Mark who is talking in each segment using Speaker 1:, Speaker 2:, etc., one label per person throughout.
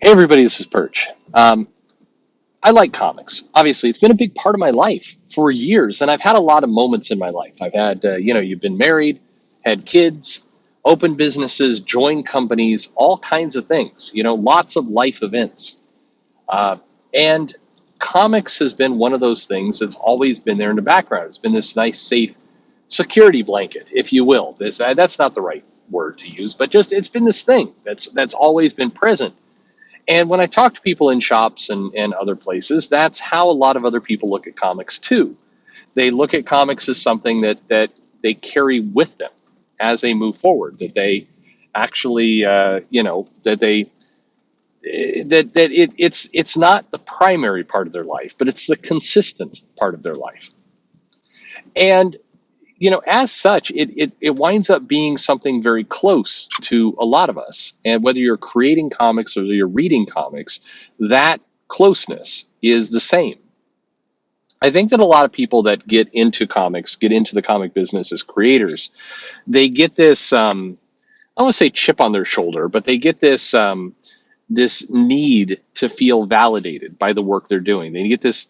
Speaker 1: Hey everybody, this is Perch. I like comics. Obviously, it's been a big part of my life for years, and I've had a lot of moments in my life. I've had, you've been married, had kids, opened businesses, joined companies, all kinds of things. Lots of life events. Uh, and comics has been one of those things that's always been there in the background. It's been this nice, safe security blanket, if you will. That's not the right word to use, but just it's been this thing that's always been present. And when I talk to people in shops and other places, that's how a lot of other people look at comics too. They look at comics as something that they carry with them as they move forward, that they actually, that they it's not the primary part of their life, but it's the consistent part of their life. And as such, it winds up being something very close to a lot of us. And whether you're creating comics or you're reading comics, that closeness is the same. I think that a lot of people that get into comics, get into the comic business as creators, they get this, I don't want to say chip on their shoulder, but they get this need to feel validated by the work they're doing. They get this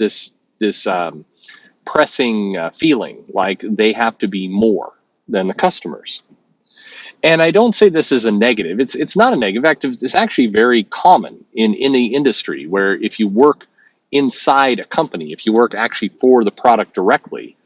Speaker 1: pressing feeling like they have to be more than the customers. And I don't say this as a negative. It's not a negative. In fact, it's actually very common in any industry where if you work inside a company, if you work actually for the product directly,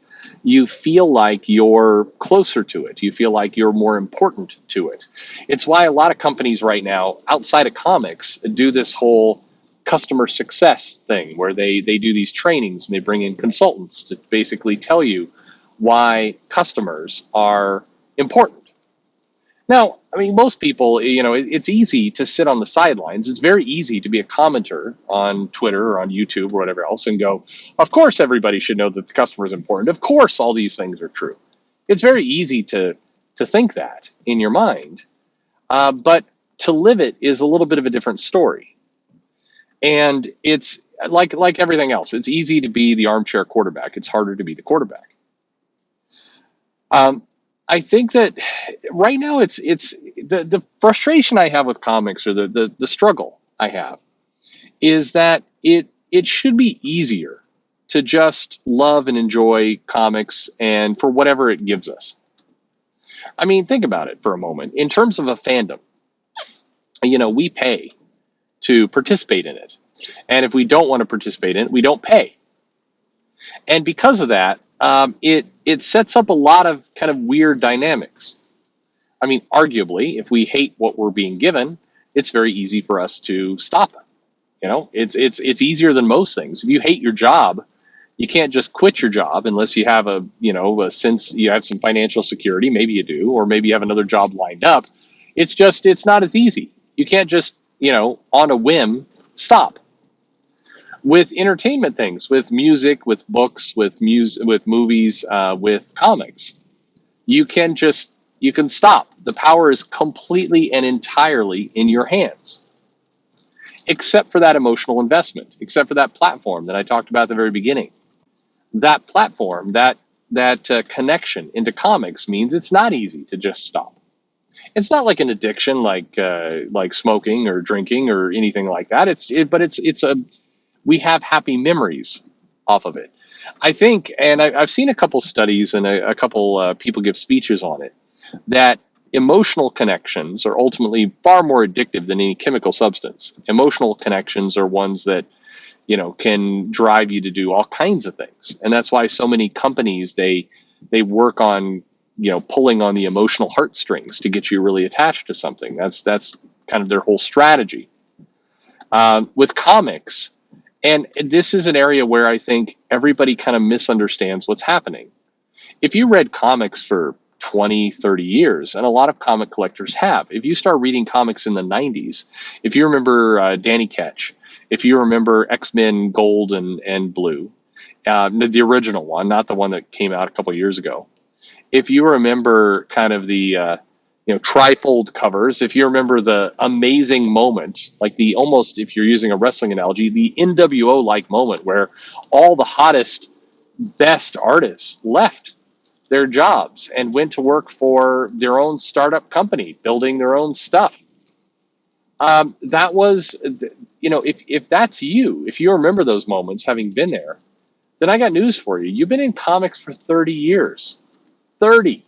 Speaker 1: you feel like you're closer to it. You feel like you're more important to it. It's why a lot of companies right now outside of comics do this whole customer success thing where they do these trainings and they bring in consultants to basically tell you why customers are important. Now, I mean, most people, it's easy to sit on the sidelines. It's very easy to be a commenter on Twitter or on YouTube or whatever else and go, of course, everybody should know that the customer is important. Of course, all these things are true. It's very easy to think that in your mind. But to live it is a little bit of a different story. And it's like everything else. It's easy to be the armchair quarterback. It's harder to be the quarterback. Um, I think that right now it's the frustration I have with comics or the struggle I have is that it should be easier to just love and enjoy comics and for whatever it gives us. I mean, think about it for a moment. In terms of a fandom, we pay to participate in it. And if we don't want to participate in it, we don't pay. And because of that, it sets up a lot of kind of weird dynamics. I mean, arguably, if we hate what we're being given, it's very easy for us to stop it. It's easier than most things. If you hate your job, you can't just quit your job unless you have since you have some financial security. Maybe you do, or maybe you have another job lined up. It's not as easy. You can't just on a whim stop. With entertainment things, with music, with books, with movies, with comics, you can stop. The power is completely and entirely in your hands, except for that emotional investment, except for that platform that I talked about at the very beginning. That platform, that connection into comics means it's not easy to just stop. It's not like an addiction, like smoking or drinking or anything like that. But we have happy memories off of it. I think, and I've seen a couple studies and a couple people give speeches on it, that emotional connections are ultimately far more addictive than any chemical substance. Emotional connections are ones that, can drive you to do all kinds of things. And that's why so many companies, they work on, pulling on the emotional heartstrings to get you really attached to something. That's kind of their whole strategy. With comics, and this is an area where I think everybody kind of misunderstands what's happening. If you read comics for 20, 30 years, and a lot of comic collectors have, if you start reading comics in the 90s, if you remember Danny Ketch, if you remember X-Men Gold and Blue, the original one, not the one that came out a couple years ago, if you remember kind of the trifold covers. If you remember the amazing moment, like the almost, if you're using a wrestling analogy, the NWO like moment where all the hottest, best artists left their jobs and went to work for their own startup company, building their own stuff. That was if that's you, if you remember those moments having been there, then I got news for you. You've been in comics for 30 years. 30.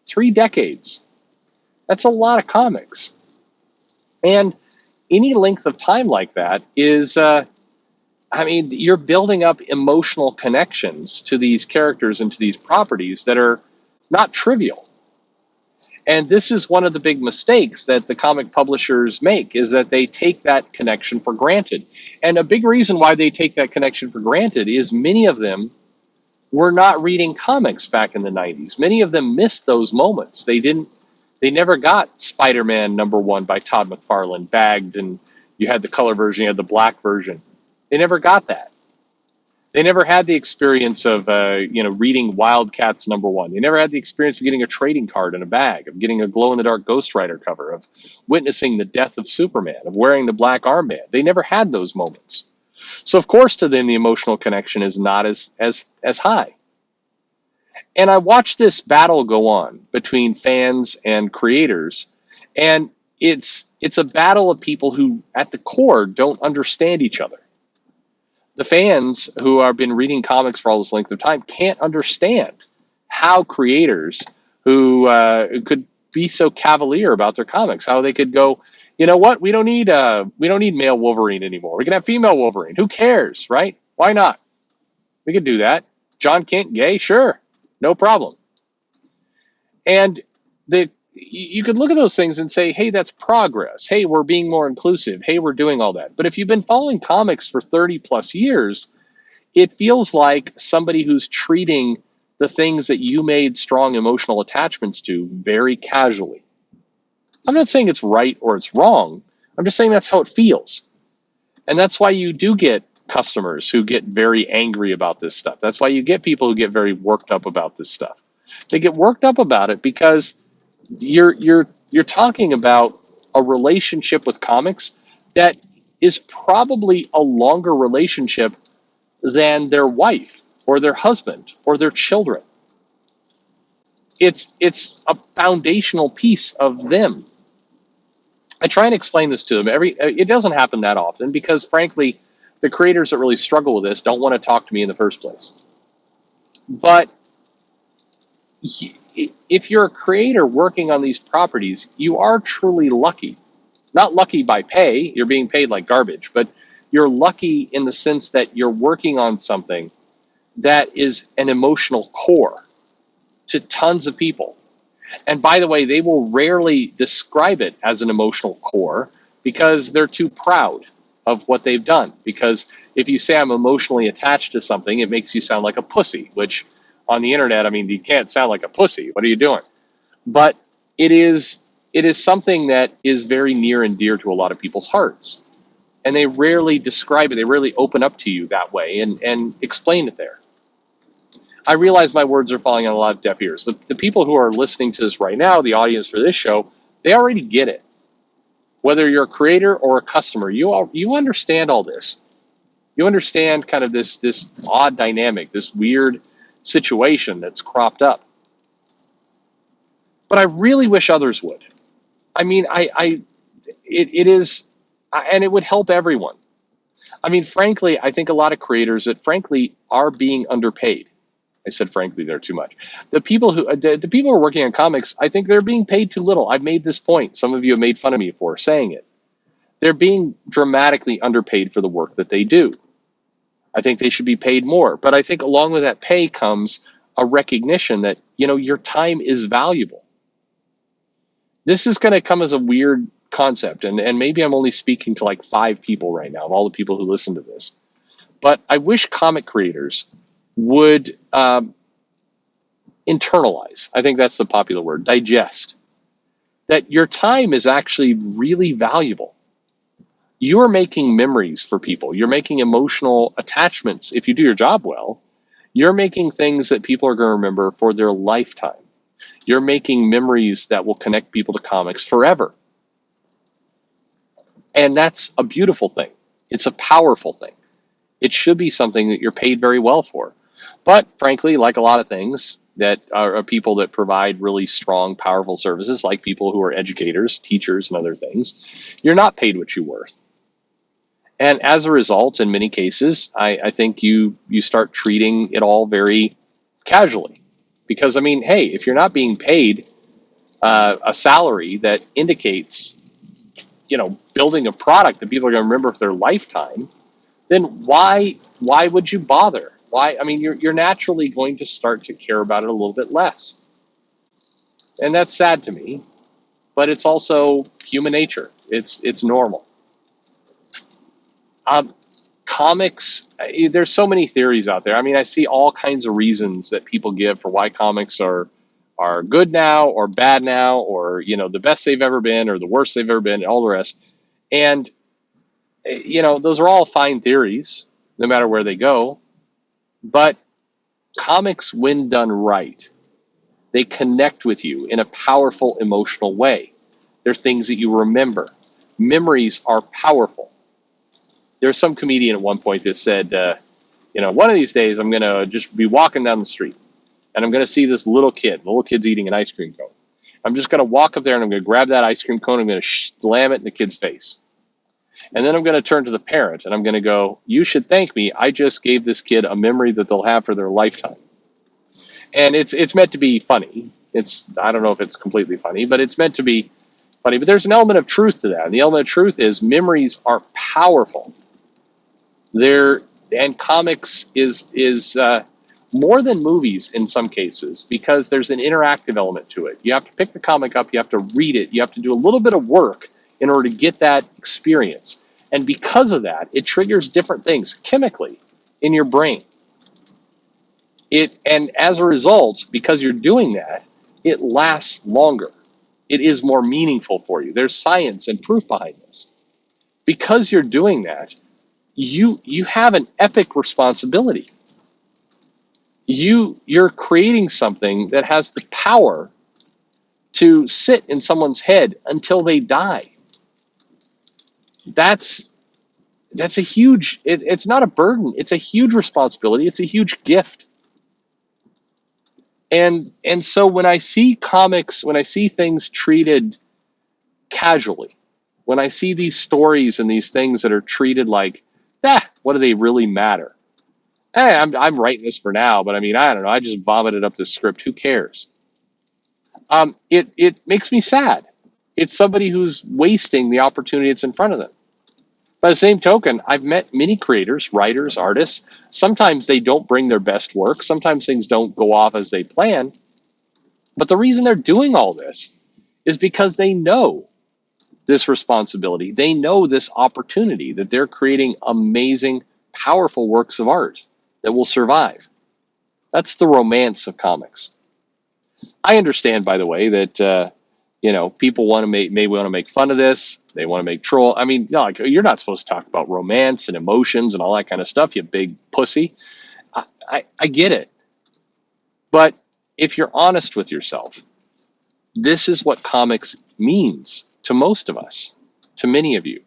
Speaker 1: 3 decades. That's a lot of comics. And any length of time like that is, you're building up emotional connections to these characters and to these properties that are not trivial. And this is one of the big mistakes that the comic publishers make, is that they take that connection for granted. And a big reason why they take that connection for granted is many of them were not reading comics back in the 90s. Many of them missed those moments. They never got Spider-Man #1 by Todd McFarlane bagged, and you had the color version, you had the black version. They never got that. They never had the experience of reading Wildcats #1. They never had the experience of getting a trading card in a bag, of getting a glow-in-the-dark Ghost Rider cover, of witnessing the death of Superman, of wearing the black armband. They never had those moments. So of course to them the emotional connection is not as high. And I watched this battle go on between fans and creators, and it's a battle of people who at the core don't understand each other. The fans who have been reading comics for all this length of time can't understand how creators who could be so cavalier about their comics, how they could go, you know what, we don't need male Wolverine anymore. We can have female Wolverine. Who cares, right? Why not? We could do that. John Kent, gay, sure, no problem. And you could look at those things and say, hey, that's progress. Hey, we're being more inclusive. Hey, we're doing all that. But if you've been following comics for 30 plus years, it feels like somebody who's treating the things that you made strong emotional attachments to very casually. I'm not saying it's right or it's wrong. I'm just saying that's how it feels. And that's why you do get customers who get very angry about this stuff. That's why you get people who get very worked up about this stuff. They get worked up about it because you're talking about a relationship with comics that is probably a longer relationship than their wife or their husband or their children. It's a foundational piece of them. I try and explain this to them. It doesn't happen that often because, frankly, the creators that really struggle with this don't want to talk to me in the first place. But if you're a creator working on these properties, you are truly lucky. Not lucky by pay, you're being paid like garbage, but you're lucky in the sense that you're working on something that is an emotional core to tons of people. And by the way, they will rarely describe it as an emotional core because they're too proud of what they've done. Because if you say I'm emotionally attached to something, it makes you sound like a pussy, which on the internet, you can't sound like a pussy. What are you doing? But it is something that is very near and dear to a lot of people's hearts. And they rarely describe it. They rarely open up to you that way and explain it there. I realize my words are falling on a lot of deaf ears. The people who are listening to this right now, the audience for this show, they already get it. Whether you're a creator or a customer, you understand all this. You understand kind of this odd dynamic, this weird situation that's cropped up. But I really wish others would. It is, and it would help everyone. Frankly, I think a lot of creators that frankly are being underpaid. I said frankly there too much. The people who are working on comics, I think they're being paid too little. I've made this point. Some of you have made fun of me for saying it. They're being dramatically underpaid for the work that they do. I think they should be paid more. But I think along with that pay comes a recognition that, your time is valuable. This is going to come as a weird concept, and maybe I'm only speaking to like 5 people right now of all the people who listen to this. But I wish comic creators would internalize, I think that's the popular word, digest, that your time is actually really valuable. You're making memories for people. You're making emotional attachments. If you do your job well, you're making things that people are going to remember for their lifetime. You're making memories that will connect people to comics forever. And that's a beautiful thing. It's a powerful thing. It should be something that you're paid very well for. But frankly, like a lot of things that are people that provide really strong, powerful services, like people who are educators, teachers, and other things, you're not paid what you're worth. And as a result, in many cases, I think you start treating it all very casually. Because, I mean, hey, if you're not being paid a salary that indicates, building a product that people are going to remember for their lifetime, then why would you bother? Why? I mean, you're naturally going to start to care about it a little bit less. And that's sad to me, but it's also human nature. It's normal. Um, Comics, there's so many theories out there. I mean, I see all kinds of reasons that people give for why comics are good now or bad now, or the best they've ever been or the worst they've ever been, and all the rest. And those are all fine theories, no matter where they go. But comics, when done right, they connect with you in a powerful emotional way. They're things that you remember. Memories are powerful. There's some comedian at one point that said, one of these days I'm going to just be walking down the street and I'm going to see this little kid. The little kid's eating an ice cream cone. I'm just going to walk up there and I'm going to grab that ice cream cone. I'm going to slam it in the kid's face. And then I'm going to turn to the parent and I'm going to go, you should thank me. I just gave this kid a memory that they'll have for their lifetime. And it's meant to be funny. I don't know if it's completely funny, but it's meant to be funny. But there's an element of truth to that. And the element of truth is memories are powerful. And comics is more than movies in some cases, because there's an interactive element to it. You have to pick the comic up, you have to read it, you have to do a little bit of work in order to get that experience. And because of that, it triggers different things chemically in your brain. And as a result, because you're doing that, it lasts longer. It is more meaningful for you. There's science and proof behind this. Because you're doing that, you have an epic responsibility. You're creating something that has the power to sit in someone's head until they die. That's a huge, it's not a burden, it's a huge responsibility, it's a huge gift. And so when I see comics, when I see things treated casually, when I see these stories and these things that are treated like, what do they really matter? Hey, I'm writing this for now, but I mean, I don't know. I just vomited up this script. Who cares? It makes me sad. It's somebody who's wasting the opportunity that's in front of them. By the same token, I've met many creators, writers, artists. Sometimes they don't bring their best work. Sometimes things don't go off as they plan. But the reason they're doing all this is because they know this responsibility. They know this opportunity that they're creating amazing, powerful works of art that will survive. That's the romance of comics. I understand, by the way, that people may want to make fun of this. They want to make troll. I mean, no, you're not supposed to talk about romance and emotions and all that kind of stuff, you big pussy. I get it. But if you're honest with yourself, this is what comics means to most of us, to many of you.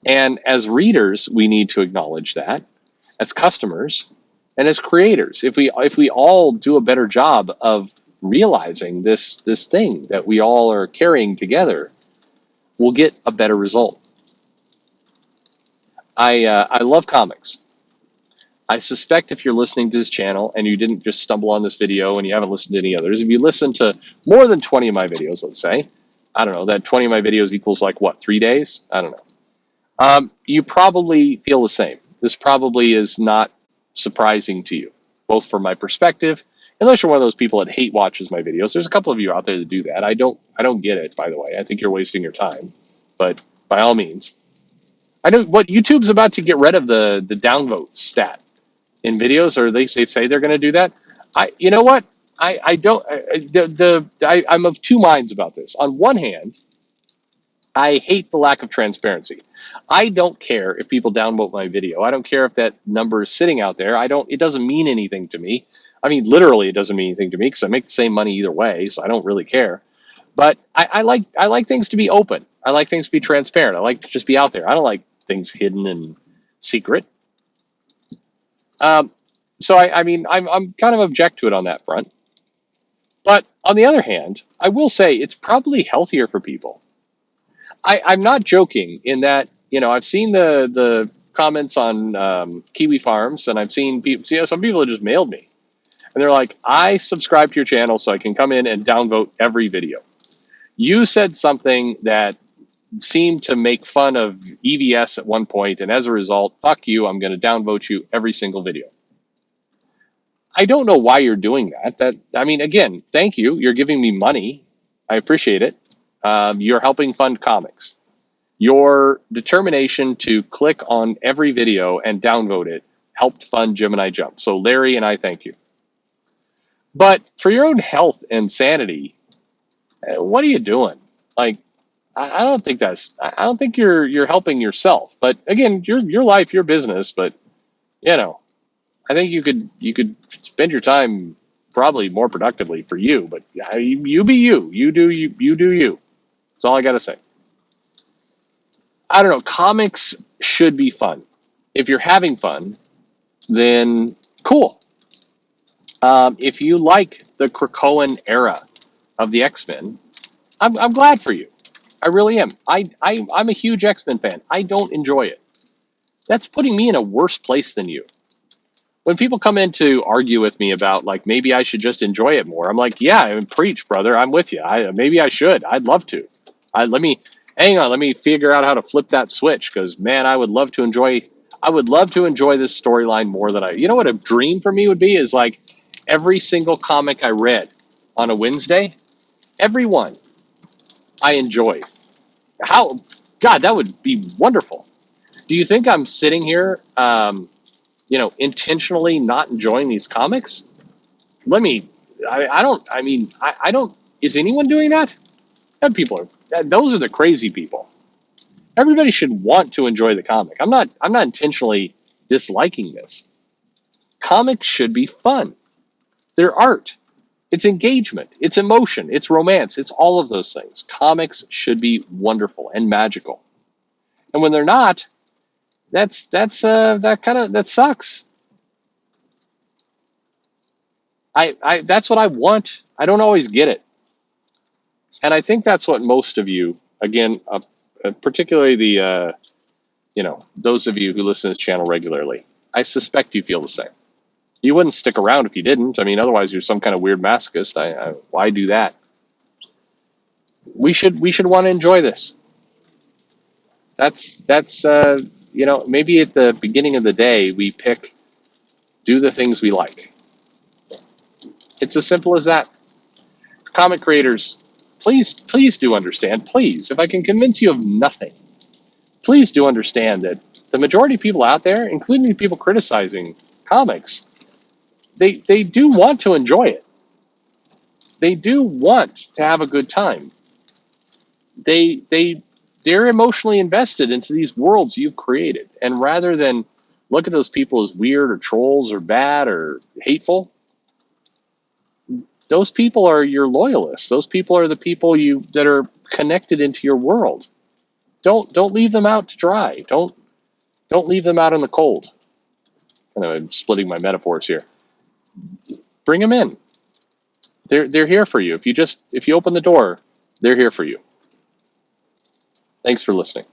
Speaker 1: And as readers, we need to acknowledge that. As customers and as creators, if we all do a better job of realizing this thing that we all are carrying together, we'll get a better result. I love comics. I suspect if you're listening to this channel and you didn't just stumble on this video and you haven't listened to any others, if you listen to more than 20 of my videos, let's say, I don't know, that 20 of my videos equals like what, 3 days? I don't know. You probably feel the same. This probably is not surprising to you, both from my perspective, unless you're one of those people that hate watches my videos. There's a couple of you out there that do that. I don't get it, by the way. I think you're wasting your time, but by all means. I know what YouTube's about to get rid of the downvote stat in videos, or they say they're going to do that. You know what? I'm of two minds about this. On one hand, I hate the lack of transparency. I don't care if people downvote my video. I don't care if that number is sitting out there. It doesn't mean anything to me. I mean, literally, it doesn't mean anything to me because I make the same money either way, so I don't really care. But I like things to be open. I like things to be transparent. I like to just be out there. I don't like things hidden and secret. So I'm kind of object to it on that front. But on the other hand, I will say it's probably healthier for people. I'm not joking in that I've seen the comments on Kiwi Farms, and I've seen people. Some people have just mailed me, and they're like, "I subscribe to your channel so I can come in and downvote every video. You said something that seemed to make fun of EVS at one point, and as a result, fuck you. I'm going to downvote you every single video." I don't know why you're doing that. I mean, again, thank you. You're giving me money. I appreciate it. You're helping fund comics. Your determination to click on every video and downvote it helped fund Gemini Jump. So Larry and I thank you. But for your own health and sanity, what are you doing? Like, I don't think I don't think you're helping yourself. But again, your life, your business. But you know, I think you could spend your time probably more productively for you. But you be you. You do you. You do you. That's all I got to say. I don't know. Comics should be fun. If you're having fun, then cool. If you like the Krakoan era of the X-Men, I'm glad for you. I really am. I'm a huge X-Men fan. I don't enjoy it. That's putting me in a worse place than you. When people come in to argue with me about like maybe I should just enjoy it more, I'm like, yeah, I mean, preach, brother. I'm with you. Maybe I should. I'd love to. Let me hang on. Let me figure out how to flip that switch because man, I would love to enjoy. I would love to enjoy this storyline more than I. You know what a dream for me would be is like every single comic I read on a Wednesday, every one I enjoyed. How God, that would be wonderful. Do you think I'm sitting here, intentionally not enjoying these comics? Let me. I don't. I mean, I don't. Is anyone doing that? That people are. Those are the crazy people. Everybody should want to enjoy the comic. I'm not. I'm not intentionally disliking this. Comics should be fun. They're art. It's engagement. It's emotion. It's romance. It's all of those things. Comics should be wonderful and magical. And when they're not, that sucks. I that's what I want. I don't always get it, and I think that's what most of you, again, particularly the those of you who listen to this channel regularly, I suspect you feel the same. You wouldn't stick around if you didn't. I mean, otherwise you're some kind of weird masochist. Why do that? We should want to enjoy this. That's maybe at the beginning of the day we pick do the things we like. It's as simple as that. Comic creators, please do understand. Please, if I can convince you of nothing, please do understand that the majority of people out there, including the people criticizing comics, they do want to enjoy it. They do want to have a good time. They're emotionally invested into these worlds you've created, and rather than look at those people as weird or trolls or bad or hateful, those people are your loyalists. Those people are the people that are connected into your world. Don't leave them out to dry. Don't leave them out in the cold. I'm splitting my metaphors here. Bring them in. They're here for you. If you open the door, they're here for you. Thanks for listening.